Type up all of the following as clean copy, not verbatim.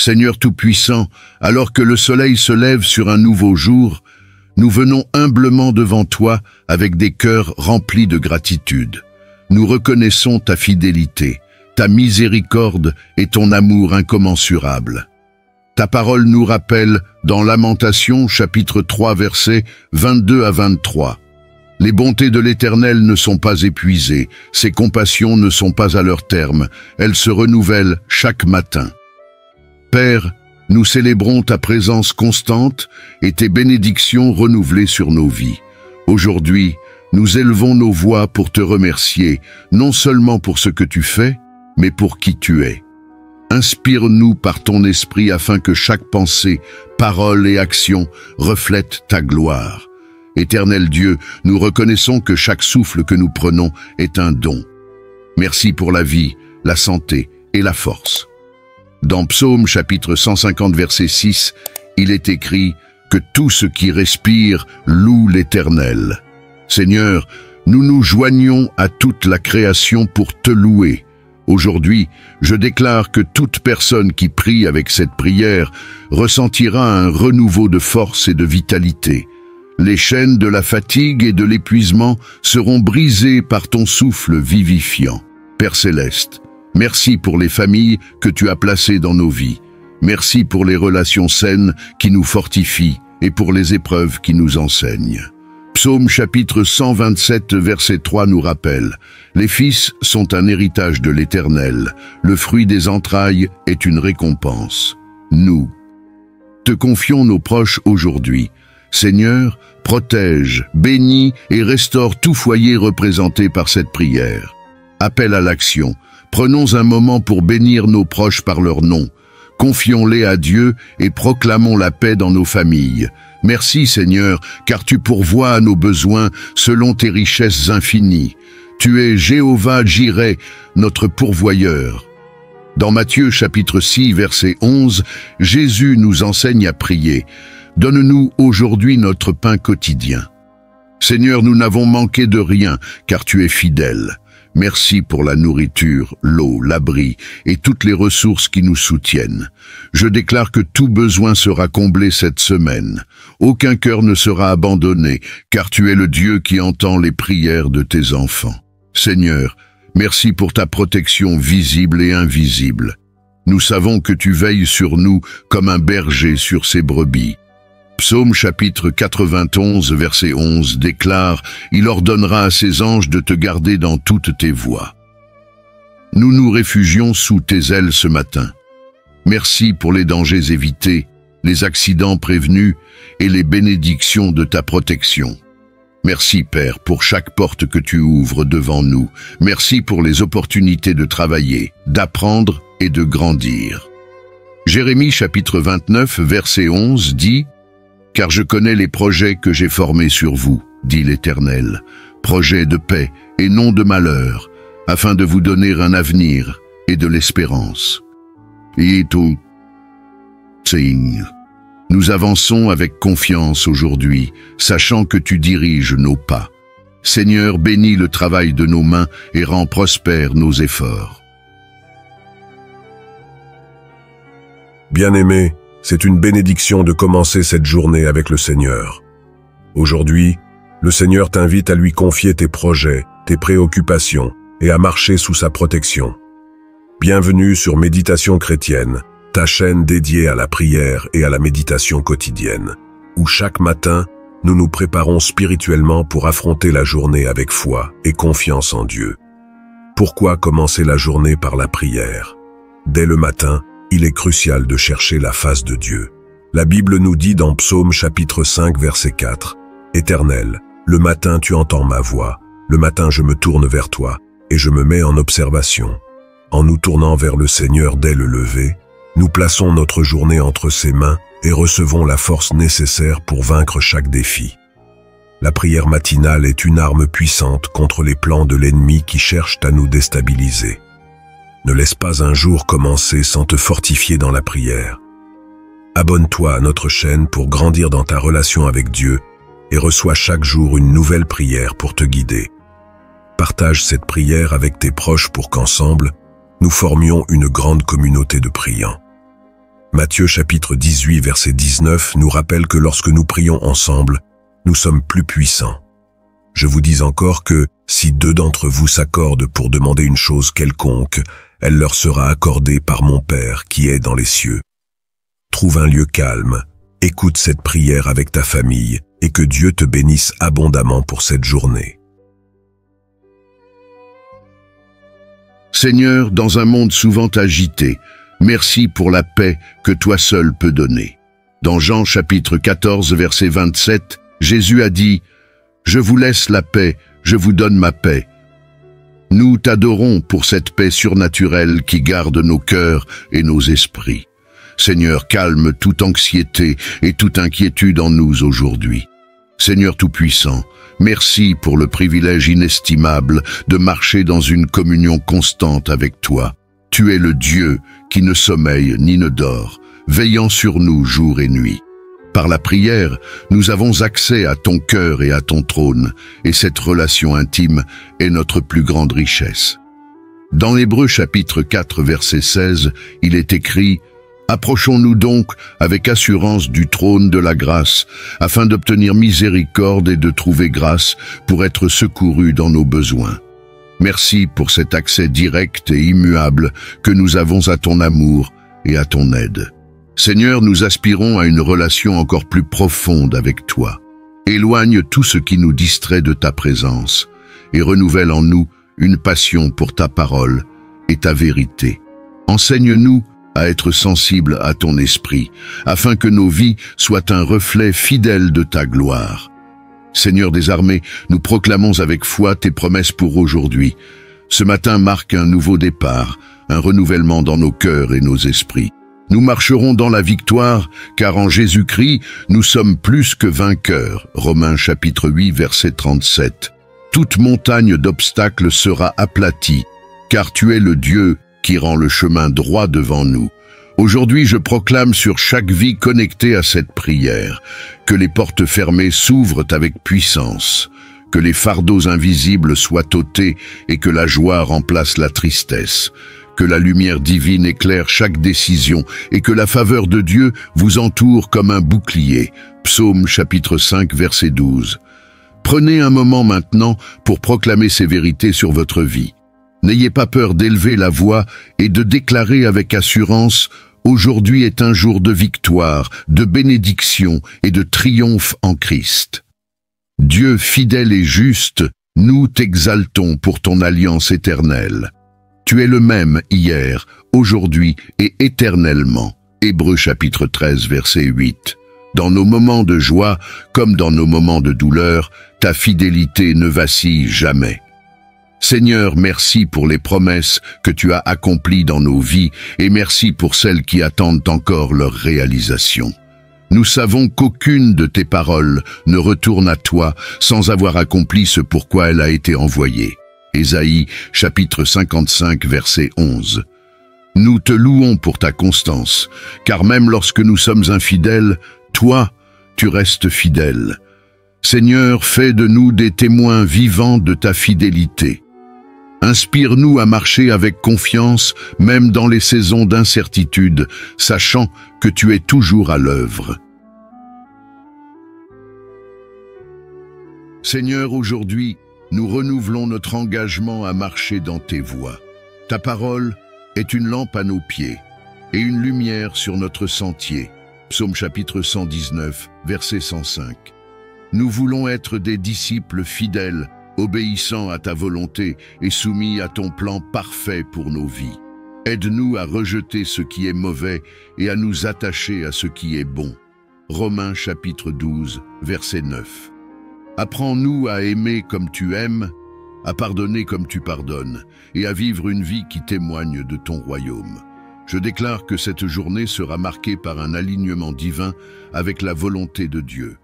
Seigneur Tout-Puissant, alors que le soleil se lève sur un nouveau jour, nous venons humblement devant toi avec des cœurs remplis de gratitude. Nous reconnaissons ta fidélité, ta miséricorde et ton amour incommensurable. Ta parole nous rappelle, dans Lamentations, chapitre 3, versets 22 à 23, « Les bontés de l'Éternel ne sont pas épuisées, ses compassions ne sont pas à leur terme, elles se renouvellent chaque matin. » Père, nous célébrons ta présence constante et tes bénédictions renouvelées sur nos vies. Aujourd'hui, nous élevons nos voix pour te remercier, non seulement pour ce que tu fais, mais pour qui tu es. Inspire-nous par ton esprit afin que chaque pensée, parole et action reflète ta gloire. Éternel Dieu, nous reconnaissons que chaque souffle que nous prenons est un don. Merci pour la vie, la santé et la force. Dans Psaume chapitre 150 verset 6, il est écrit que tout ce qui respire loue l'Éternel. Seigneur, nous nous joignons à toute la création pour te louer. Aujourd'hui, je déclare que toute personne qui prie avec cette prière ressentira un renouveau de force et de vitalité. Les chaînes de la fatigue et de l'épuisement seront brisées par ton souffle vivifiant. Père Céleste, merci pour les familles que tu as placées dans nos vies. Merci pour les relations saines qui nous fortifient et pour les épreuves qui nous enseignent. Psaume chapitre 127 verset 3 nous rappelle « Les fils sont un héritage de l'Éternel, le fruit des entrailles est une récompense. » Nous te confions nos proches aujourd'hui. Seigneur, protège, bénis et restaure tout foyer représenté par cette prière. Appel à l'action. Prenons un moment pour bénir nos proches par leur nom. Confions-les à Dieu et proclamons la paix dans nos familles. Merci Seigneur, car tu pourvois à nos besoins selon tes richesses infinies. Tu es Jéhovah Jireh, notre pourvoyeur. Dans Matthieu chapitre 6 verset 11, Jésus nous enseigne à prier. Donne-nous aujourd'hui notre pain quotidien. Seigneur, nous n'avons manqué de rien, car tu es fidèle. Merci pour la nourriture, l'eau, l'abri et toutes les ressources qui nous soutiennent. Je déclare que tout besoin sera comblé cette semaine. Aucun cœur ne sera abandonné, car tu es le Dieu qui entend les prières de tes enfants. Seigneur, merci pour ta protection visible et invisible. Nous savons que tu veilles sur nous comme un berger sur ses brebis. Psaume chapitre 91 verset 11 déclare « Il ordonnera à ses anges de te garder dans toutes tes voies. » Nous nous réfugions sous tes ailes ce matin. Merci pour les dangers évités, les accidents prévenus et les bénédictions de ta protection. Merci Père pour chaque porte que tu ouvres devant nous. Merci pour les opportunités de travailler, d'apprendre et de grandir. Jérémie chapitre 29 verset 11 dit « Car je connais les projets que j'ai formés sur vous, dit l'Éternel, projets de paix et non de malheur, afin de vous donner un avenir et de l'espérance. » Et tout. Nous avançons avec confiance aujourd'hui, sachant que tu diriges nos pas. Seigneur, bénis le travail de nos mains et rends prospères nos efforts. Bien-aimé, c'est une bénédiction de commencer cette journée avec le Seigneur. Aujourd'hui, le Seigneur t'invite à lui confier tes projets, tes préoccupations et à marcher sous sa protection. Bienvenue sur Méditation chrétienne, ta chaîne dédiée à la prière et à la méditation quotidienne, où chaque matin, nous nous préparons spirituellement pour affronter la journée avec foi et confiance en Dieu. Pourquoi commencer la journée par la prière? Dès le matin, il est crucial de chercher la face de Dieu. La Bible nous dit dans Psaume chapitre 5 verset 4, « Éternel, le matin tu entends ma voix, le matin je me tourne vers toi et je me mets en observation. » En nous tournant vers le Seigneur dès le lever, nous plaçons notre journée entre ses mains et recevons la force nécessaire pour vaincre chaque défi. La prière matinale est une arme puissante contre les plans de l'ennemi qui cherchent à nous déstabiliser. Ne laisse pas un jour commencer sans te fortifier dans la prière. Abonne-toi à notre chaîne pour grandir dans ta relation avec Dieu et reçois chaque jour une nouvelle prière pour te guider. Partage cette prière avec tes proches pour qu'ensemble, nous formions une grande communauté de priants. Matthieu chapitre 18 verset 19 nous rappelle que lorsque nous prions ensemble, nous sommes plus puissants. Je vous dis encore que si 2 d'entre vous s'accordent pour demander une chose quelconque, elle leur sera accordée par mon Père qui est dans les cieux. Trouve un lieu calme, écoute cette prière avec ta famille et que Dieu te bénisse abondamment pour cette journée. Seigneur, dans un monde souvent agité, merci pour la paix que toi seul peux donner. Dans Jean chapitre 14 verset 27, Jésus a dit « Je vous laisse la paix, je vous donne ma paix ». Nous t'adorons pour cette paix surnaturelle qui garde nos cœurs et nos esprits. Seigneur, calme toute anxiété et toute inquiétude en nous aujourd'hui. Seigneur Tout-Puissant, merci pour le privilège inestimable de marcher dans une communion constante avec toi. Tu es le Dieu qui ne sommeille ni ne dort, veillant sur nous jour et nuit. Par la prière, nous avons accès à ton cœur et à ton trône, et cette relation intime est notre plus grande richesse. Dans Hébreux chapitre 4 verset 16, il est écrit « Approchons-nous donc avec assurance du trône de la grâce, afin d'obtenir miséricorde et de trouver grâce pour être secourus dans nos besoins. » Merci pour cet accès direct et immuable que nous avons à ton amour et à ton aide. Seigneur, nous aspirons à une relation encore plus profonde avec toi. Éloigne tout ce qui nous distrait de ta présence et renouvelle en nous une passion pour ta parole et ta vérité. Enseigne-nous à être sensibles à ton esprit, afin que nos vies soient un reflet fidèle de ta gloire. Seigneur des armées, nous proclamons avec foi tes promesses pour aujourd'hui. Ce matin marque un nouveau départ, un renouvellement dans nos cœurs et nos esprits. Nous marcherons dans la victoire, car en Jésus-Christ, nous sommes plus que vainqueurs. Romains chapitre 8, verset 37. Toute montagne d'obstacles sera aplatie, car tu es le Dieu qui rend le chemin droit devant nous. Aujourd'hui, je proclame sur chaque vie connectée à cette prière que les portes fermées s'ouvrent avec puissance, que les fardeaux invisibles soient ôtés et que la joie remplace la tristesse, que la lumière divine éclaire chaque décision et que la faveur de Dieu vous entoure comme un bouclier. Psaume chapitre 5, verset 12. Prenez un moment maintenant pour proclamer ces vérités sur votre vie. N'ayez pas peur d'élever la voix et de déclarer avec assurance « Aujourd'hui est un jour de victoire, de bénédiction et de triomphe en Christ. » Dieu fidèle et juste, nous t'exaltons pour ton alliance éternelle. Tu es le même hier, aujourd'hui et éternellement. Hébreux chapitre 13, verset 8. Dans nos moments de joie, comme dans nos moments de douleur, ta fidélité ne vacille jamais. Seigneur, merci pour les promesses que tu as accomplies dans nos vies et merci pour celles qui attendent encore leur réalisation. Nous savons qu'aucune de tes paroles ne retourne à toi sans avoir accompli ce pourquoi elle a été envoyée. Ésaïe, chapitre 55, verset 11. Nous te louons pour ta constance, car même lorsque nous sommes infidèles, toi, tu restes fidèle. Seigneur, fais de nous des témoins vivants de ta fidélité. Inspire-nous à marcher avec confiance, même dans les saisons d'incertitude, sachant que tu es toujours à l'œuvre. Seigneur, aujourd'hui, nous renouvelons notre engagement à marcher dans tes voies. Ta parole est une lampe à nos pieds et une lumière sur notre sentier. Psaume chapitre 119, verset 105. Nous voulons être des disciples fidèles, obéissant à ta volonté et soumis à ton plan parfait pour nos vies. Aide-nous à rejeter ce qui est mauvais et à nous attacher à ce qui est bon. Romains chapitre 12, verset 9. Apprends-nous à aimer comme tu aimes, à pardonner comme tu pardonnes, et à vivre une vie qui témoigne de ton royaume. Je déclare que cette journée sera marquée par un alignement divin avec la volonté de Dieu.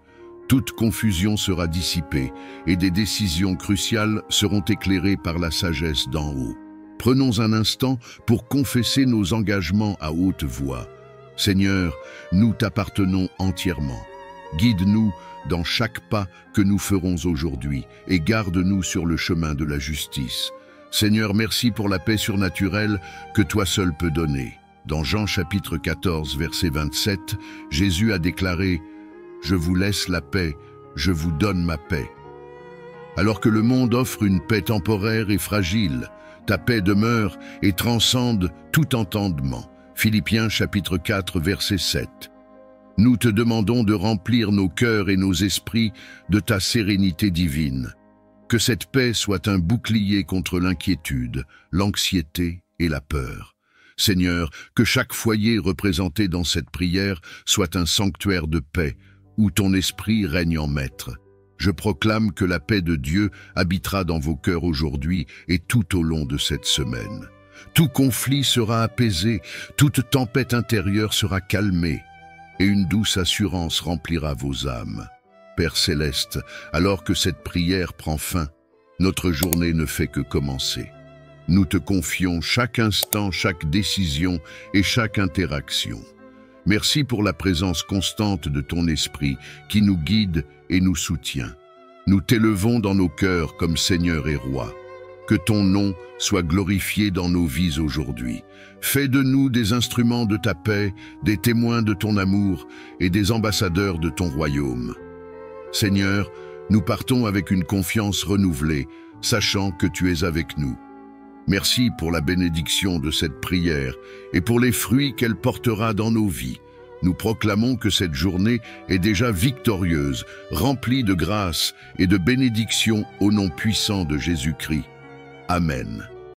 Toute confusion sera dissipée et des décisions cruciales seront éclairées par la sagesse d'en haut. Prenons un instant pour confesser nos engagements à haute voix. Seigneur, nous t'appartenons entièrement. Guide-nous dans chaque pas que nous ferons aujourd'hui et garde-nous sur le chemin de la justice. Seigneur, merci pour la paix surnaturelle que toi seul peux donner. Dans Jean chapitre 14, verset 27, Jésus a déclaré « Je vous laisse la paix, je vous donne ma paix ». Alors que le monde offre une paix temporaire et fragile, ta paix demeure et transcende tout entendement. Philippiens chapitre 4, verset 7. Nous te demandons de remplir nos cœurs et nos esprits de ta sérénité divine. Que cette paix soit un bouclier contre l'inquiétude, l'anxiété et la peur. Seigneur, que chaque foyer représenté dans cette prière soit un sanctuaire de paix, où ton esprit règne en maître. Je proclame que la paix de Dieu habitera dans vos cœurs aujourd'hui et tout au long de cette semaine. Tout conflit sera apaisé, toute tempête intérieure sera calmée, et une douce assurance remplira vos âmes. Père céleste, alors que cette prière prend fin, notre journée ne fait que commencer. Nous te confions chaque instant, chaque décision et chaque interaction. Merci pour la présence constante de ton esprit qui nous guide et nous soutient. Nous t'élevons dans nos cœurs comme Seigneur et Roi. Que ton nom soit glorifié dans nos vies aujourd'hui. Fais de nous des instruments de ta paix, des témoins de ton amour et des ambassadeurs de ton royaume. Seigneur, nous partons avec une confiance renouvelée, sachant que tu es avec nous. Merci pour la bénédiction de cette prière et pour les fruits qu'elle portera dans nos vies. Nous proclamons que cette journée est déjà victorieuse, remplie de grâce et de bénédictions au nom puissant de Jésus-Christ. Amen.